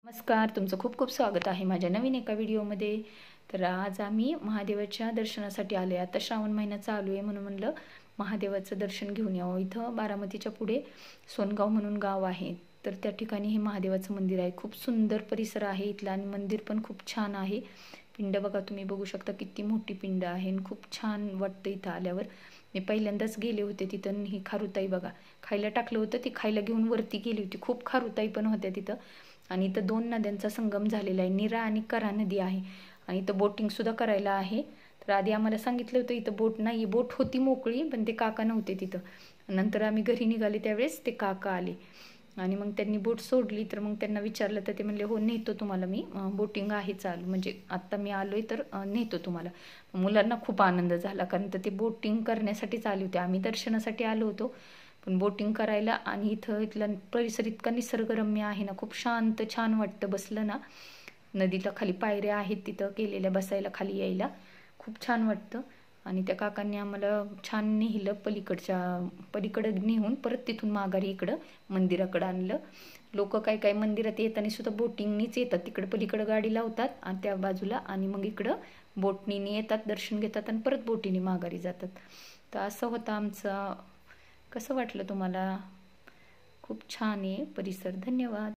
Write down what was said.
नमस्कार, तुमचं खूप खूप स्वागत आहे माझ्या नवीन एका व्हिडिओमध्ये। तर आज आम्ही महादेवाच्या दर्शनासाठी आलो आहे। आता श्रावण महिना चालू आहे म्हणून म्हणलं महादेवाचं दर्शन घेऊन यावं। इथं बारामतीच्या पुढे सोनगाव म्हणून गाव आहे, तर त्या ठिकाणी हे महादेवाचं मंदिर आहे। खूप सुंदर परिसर आहे इथला आणि मंदिर पण खूप छान आहे। पिंड बघा, तुम्ही बघू शकता किती मोठी पिंड आहे आणि खूप छान वाटतं इथं आल्यावर। मी पहिल्यांदाच गेले होते तिथं। ही खारुताई बघा, खायला टाकलं होतं, ती खायला घेऊन वरती गेली होती। खूप खारुताई पण होत्या तिथं आणि इथं दोन नद्यांचा संगम झालेला आहे, नीरा आणि करा नदी आहे आणि इथं बोटिंग सुद्धा करायला आहे। तर आधी आम्हाला सांगितलं होतं इथं बोट नाही, बोट होती मोकळी पण ते काका नव्हते तिथं। नंतर आम्ही घरी निघाले त्यावेळेस ते काका आले आणि मग त्यांनी बोट सोडली। तर मग त्यांना विचारलं तर ते म्हणले हो नेतो तुम्हाला मी, बोटिंग आहे चालू, म्हणजे आत्ता मी आलोय तर नेतो तुम्हाला। मुलांना खूप आनंद झाला कारण तर ते बोटिंग करण्यासाठीच आले होते, आम्ही दर्शनासाठी आलो होतो पण बोटिंग करायला। आणि इथला परिसर इतका निसर्गरम्य आहे ना, खूप शांत छान वाटतं बसलं ना। नदीला खाली पायऱ्या आहेत तिथं केलेल्या बसायला, खाली यायला खूप छान वाटतं। आणि त्या काकांनी आम्हाला छान नेलं पलीकडं नेऊन परत तिथून माघारी इकडं मंदिराकडं आणलं। लोक काय काय मंदिरात येताना सुद्धा बोटिंगनीच येतात, तिकडं पलीकडं गाडी लावतात आणि त्या बाजूला आणि मग इकडं बोटनीने येतात, दर्शन घेतात आणि परत बोटीने माघारी जातात। तर असं होतं आमचं। कसं वाटलं तुम्हाला? खूप छान आहे परिसर। धन्यवाद।